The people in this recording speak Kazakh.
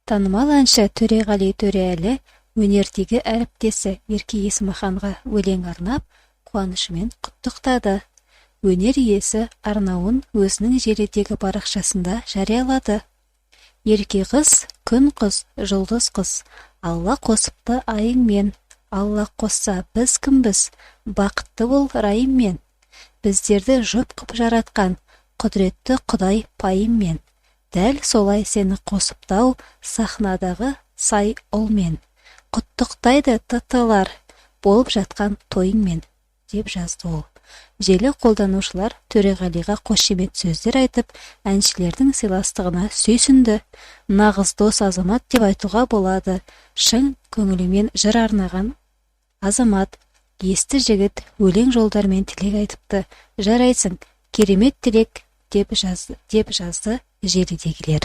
Танымал әнші Төреғали Төреәлі өнердегі әріптесі Ерке Есмаханға өлең арнап, қуанышымен құттықтады. Өнер иесі арнауын өзінің желідегі парақшасында жариялады. Ерке қыз, күн қыз, жұлдыз қыз, Алла қосыпты айыңмен. Алла қосса біз кімбіз, бақытты бол райыммен. Біздерді жұп қып жаратқан, құдіретті Құдай пайыммен. Дәл солай сені қосыптау сахнадағы сай ұлмен. Құттықтайды тытылар болып жатқан тойыңмен, деп жазды ол. Желі қолданушылар Төреғалиға қошемет сөздер айтып, әншілердің сыйластығына сүйсінді. Нағыз дос азамат деп айтуға болады. Шын көңілімен жыр арнаған азамат, есті жігіт өлең жолдармен тілек айтыпты. Жарайсың, керемет тілек деп жазды желідегілер.